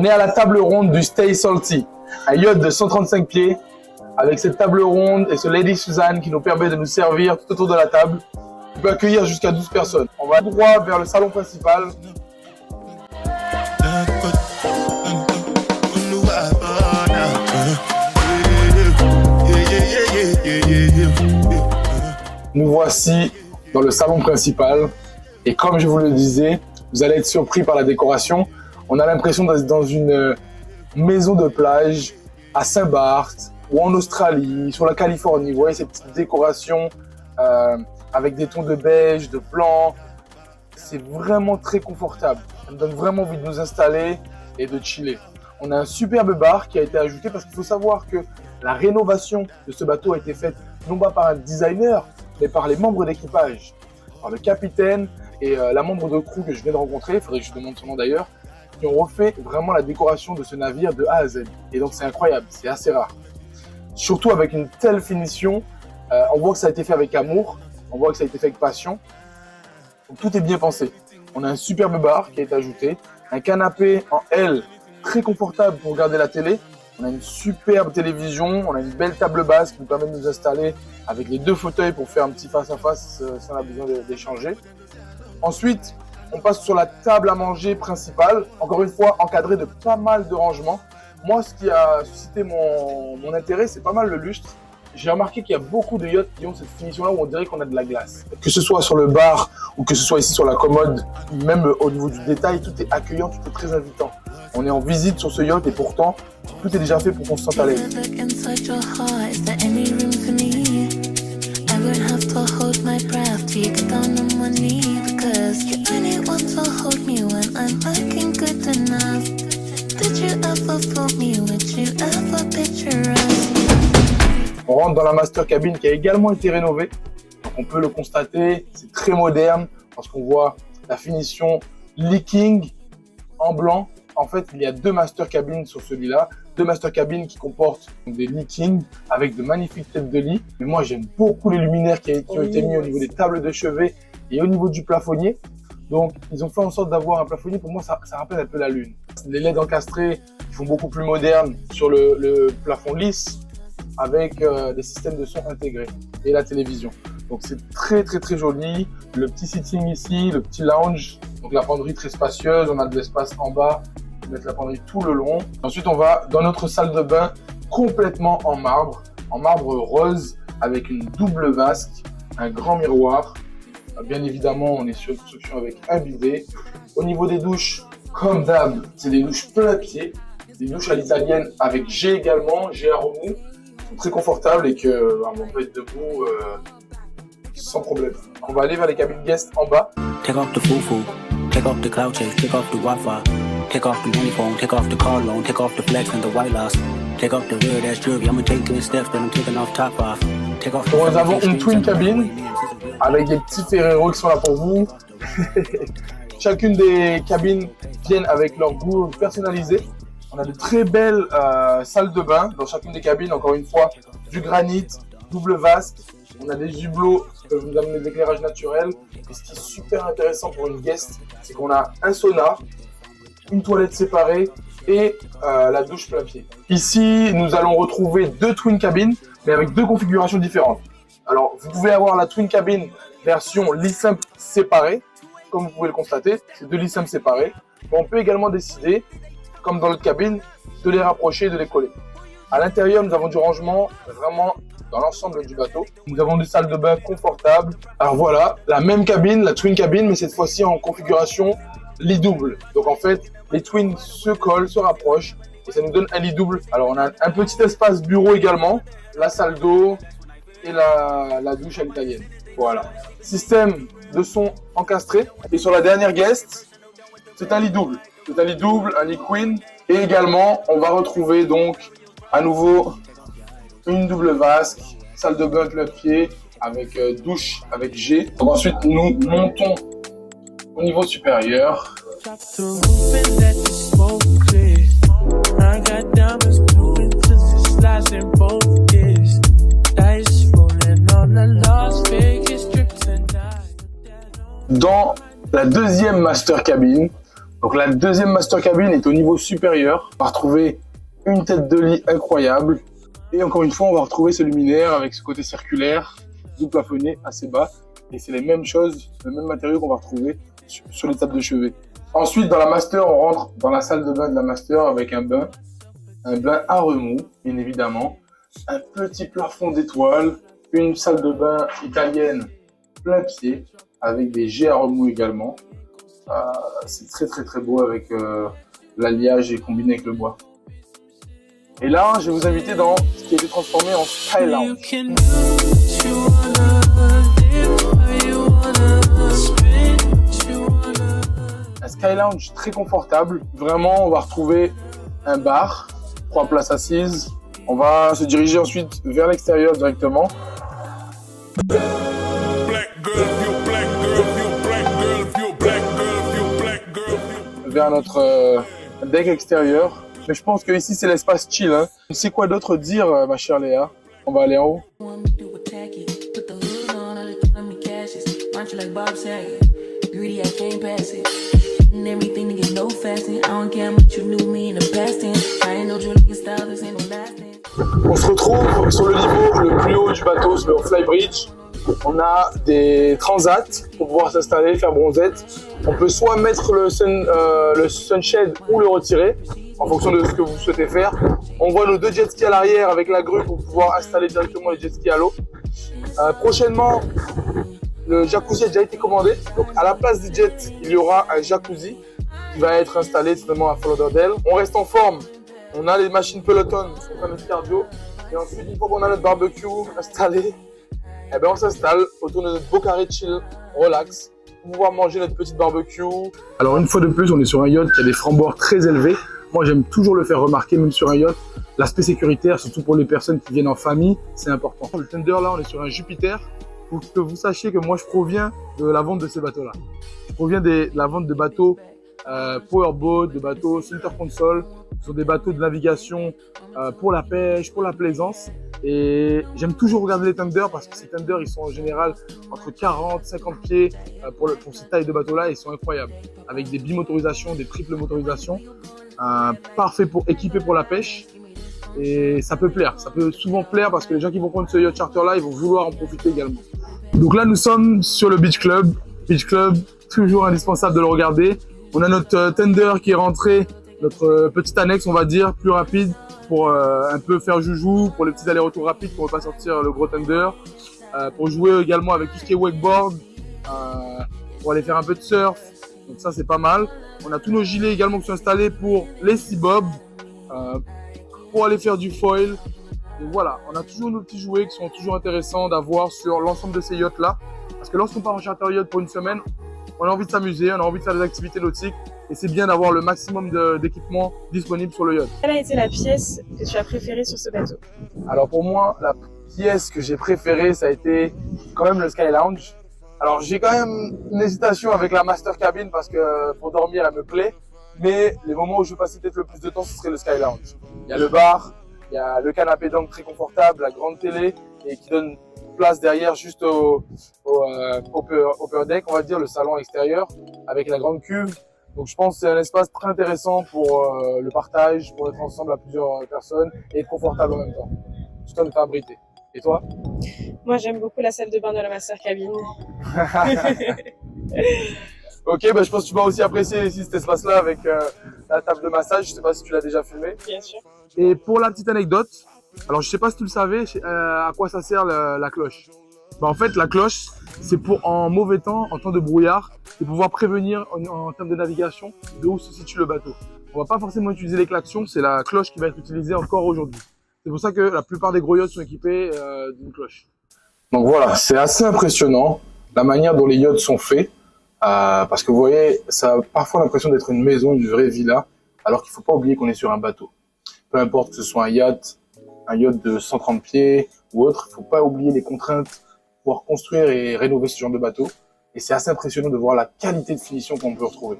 On est à la table ronde du Stay Salty, un yacht de 135 pieds avec cette table ronde et ce Lady Suzanne qui nous permet de nous servir tout autour de la table. Il peut accueillir jusqu'à 12 personnes. On va droit vers le salon principal. Nous voici dans le salon principal et comme je vous le disais, vous allez être surpris par la décoration. On a l'impression d'être dans une maison de plage à Saint-Barth ou en Australie, sur la Californie. Vous voyez ces petites décorations avec des tons de beige, de blanc. C'est vraiment très confortable. Ça me donne vraiment envie de nous installer et de chiller. On a un superbe bar qui a été ajouté parce qu'il faut savoir que la rénovation de ce bateau a été faite non pas par un designer, mais par les membres d'équipage, par le capitaine et la membre de crew que je viens de rencontrer, il faudrait que je demande son nom d'ailleurs, qui ont refait vraiment la décoration de ce navire de A à Z. Et donc c'est incroyable, c'est assez rare. Surtout avec une telle finition, on voit que ça a été fait avec amour, on voit que ça a été fait avec passion. Donc tout est bien pensé. On a un superbe bar qui a été ajouté, un canapé en L très confortable pour regarder la télé. On a une superbe télévision, on a une belle table basse qui nous permet de nous installer avec les deux fauteuils pour faire un petit face-à-face si on a besoin d'échanger. Ensuite, on passe sur la table à manger principale, encore une fois encadrée de pas mal de rangements. Moi, ce qui a suscité mon intérêt, c'est pas mal le lustre. J'ai remarqué qu'il y a beaucoup de yachts qui ont cette finition-là où on dirait qu'on a de la glace. Que ce soit sur le bar ou que ce soit ici sur la commode, même au niveau du détail, tout est accueillant, tout est très invitant. On est en visite sur ce yacht et pourtant, tout est déjà fait pour qu'on se sente à l'aise. On rentre dans la master cabin qui a également été rénovée. Donc on peut le constater, c'est très moderne parce qu'on voit la finition leaking en blanc. En fait, il y a deux master cabins sur celui-là. Deux master cabins qui comportent des leakings avec de magnifiques têtes de lit. Mais moi, j'aime beaucoup les luminaires qui ont été mis au niveau des tables de chevet et au niveau du plafonnier. Donc, ils ont fait en sorte d'avoir un plafonnier. Pour moi, ça rappelle un peu la lune. Les LED encastrés qui sont beaucoup plus modernes sur le plafond lisse avec des systèmes de son intégrés et la télévision. Donc, c'est très, très, très joli. Le petit sitting ici, le petit lounge. Donc, la penderie très spacieuse. On a de l'espace en bas. On va mettre la penderie tout le long. Ensuite, on va dans notre salle de bain complètement en marbre rose avec une double vasque, un grand miroir. Bien évidemment, on est sur une construction avec un bidet. Au niveau des douches, comme d'hab, c'est des douches plein pied, des douches à l'italienne avec G également, G à remous, très confortables et que on peut être debout sans problème. On va aller vers les cabines guest en bas. Take off the fufu, take off the cloud chase, take off the Wi-Fi, take off the uniform, take off the car loan, take off the flex and the white loss, take off the weird ass jewelry. I'm gonna take 3 steps, then I'm taking off top off. Take off. Nous avons une twin cabine avec des petits Ferrero qui sont là pour vous. Chacune des cabines viennent avec leur goût personnalisé. On a de très belles salles de bain dans chacune des cabines. Encore une fois, du granit, double vasque. On a des hublots qui peuvent nous amener de l'éclairage naturel. Et ce qui est super intéressant pour une guest, c'est qu'on a un sauna, une toilette séparée et la douche plein pied. Ici, nous allons retrouver deux twin cabines, mais avec deux configurations différentes. Alors, vous pouvez avoir la twin cabin version lit simple séparé, comme vous pouvez le constater, c'est deux lits simples séparés. Mais on peut également décider, comme dans l'autre cabine, de les rapprocher et de les coller. À l'intérieur, nous avons du rangement vraiment dans l'ensemble du bateau. Nous avons des salles de bain confortables. Alors voilà, la même cabine, la twin cabine, mais cette fois-ci en configuration lit double. Donc en fait, les twins se collent, se rapprochent et ça nous donne un lit double. Alors on a un petit espace bureau également, la salle d'eau et la douche à l'italienne. Voilà. Système de son encastré. Et sur la dernière guest, c'est un lit double. C'est un lit double, un lit queen. Et également, on va retrouver donc à nouveau une double vasque, salle de bain plein pied avec douche avec G. Donc ensuite, nous montons au niveau supérieur. Dans la deuxième master cabine, Donc la deuxième master cabin est au niveau supérieur. On va retrouver une tête de lit incroyable. Et encore une fois, on va retrouver ce luminaire avec ce côté circulaire, tout plafonné assez bas. Et c'est les mêmes choses, le même matériau qu'on va retrouver sur les tables de chevet. Ensuite, dans la master, on rentre dans la salle de bain de la master avec un bain à remous, bien évidemment, un petit plafond d'étoiles, une salle de bain italienne plein pied avec des jets à remous également. C'est très très très beau avec l'alliage et combiné avec le bois. Et là, je vais vous inviter dans ce qui a été transformé en Sky Lounge. Un Sky Lounge très confortable. Vraiment, on va retrouver un bar, 3 places assises. On va se diriger ensuite vers l'extérieur directement. Vers notre deck extérieur. Mais je pense que ici c'est l'espace chill. Hein. C'est quoi d'autre dire, ma chère Léa? On va aller en haut. On se retrouve sur le niveau le plus haut du bateau, sur le Flybridge. On a des transats pour pouvoir s'installer, faire bronzette. On peut soit mettre le sunshade ou le retirer en fonction de ce que vous souhaitez faire. On voit nos 2 jet skis à l'arrière avec la grue pour pouvoir installer directement les jet skis à l'eau. Prochainement, le jacuzzi a déjà été commandé. Donc à la place du jet, il y aura un jacuzzi qui va être installé certainement à Fort Lauderdale. On reste en forme. On a les machines Peloton pour faire notre cardio. Et ensuite, une fois qu'on a notre barbecue installé, eh ben on s'installe autour de notre beau carré chill, relax, pour pouvoir manger notre petite barbecue. Alors une fois de plus, on est sur un yacht qui a des francs-bords très élevés. Moi, j'aime toujours le faire remarquer, même sur un yacht. L'aspect sécuritaire, surtout pour les personnes qui viennent en famille, c'est important. Le Thunder, là, on est sur un Jupiter. Pour que vous sachiez que moi, je proviens de la vente de ces bateaux-là. Je proviens de la vente de bateaux powerboat, de bateaux center console. Ce sont des bateaux de navigation pour la pêche, pour la plaisance. Et j'aime toujours regarder les Thunder parce que ces Thunder, ils sont en général entre 40 et 50 pieds pour ces tailles de bateaux-là. Ils sont incroyables. Avec des bimotorisations, des triples motorisations. Parfait pour équiper pour la pêche. Et ça peut plaire. Ça peut souvent plaire parce que les gens qui vont prendre ce yacht charter-là, ils vont vouloir en profiter également. Donc là, nous sommes sur le Beach Club. Beach Club, toujours indispensable de le regarder. On a notre Thunder qui est rentré, notre petite annexe, on va dire, plus rapide pour un peu faire joujou, pour les petits allers-retours rapides pour ne pas sortir le gros Thunder, pour jouer également avec tout ce qui est wakeboard, pour aller faire un peu de surf. Donc ça, c'est pas mal. On a tous nos gilets également qui sont installés pour les sea bobs, pour aller faire du foil. Donc voilà, on a toujours nos petits jouets qui sont toujours intéressants d'avoir sur l'ensemble de ces yachts-là. Parce que lorsqu'on part en charter yacht pour une semaine, on a envie de s'amuser, on a envie de faire des activités nautiques et c'est bien d'avoir le maximum d'équipements disponibles sur le yacht. Quelle a été la pièce que tu as préférée sur ce bateau? Alors pour moi, la pièce que j'ai préférée, ça a été quand même le Sky Lounge. Alors j'ai quand même une hésitation avec la Master Cabin parce que pour dormir, elle me plaît. Mais les moments où je passer peut-être le plus de temps, ce serait le Sky Lounge. Il y a le bar, il y a le canapé d'angle très confortable, la grande télé et qui donne place derrière juste au upper deck, on va dire, le salon extérieur avec la grande cuve. Donc je pense que c'est un espace très intéressant pour le partage, pour être ensemble à plusieurs personnes et être confortable en même temps. Tout en étant abrité. Et toi? Moi, j'aime beaucoup la salle de bain de la Master Cabin. Ok, bah, je pense que tu vas aussi apprécier ici cet espace-là avec la table de massage. Je sais pas si tu l'as déjà filmé. Bien sûr. Et pour la petite anecdote, alors je sais pas si tu le savais, à quoi ça sert la cloche. Bah, en fait, la cloche, c'est pour en mauvais temps, en temps de brouillard, et pouvoir prévenir en termes de navigation de où se situe le bateau. On va pas forcément utiliser les klaxons, c'est la cloche qui va être utilisée encore aujourd'hui. C'est pour ça que la plupart des gros yachts sont équipés d'une cloche. Donc voilà, c'est assez impressionnant la manière dont les yachts sont faits. Parce que vous voyez, ça a parfois l'impression d'être une maison, une vraie villa, alors qu'il ne faut pas oublier qu'on est sur un bateau. Peu importe que ce soit un yacht de 130 pieds ou autre, il ne faut pas oublier les contraintes pour pouvoir construire et rénover ce genre de bateau. Et c'est assez impressionnant de voir la qualité de finition qu'on peut retrouver.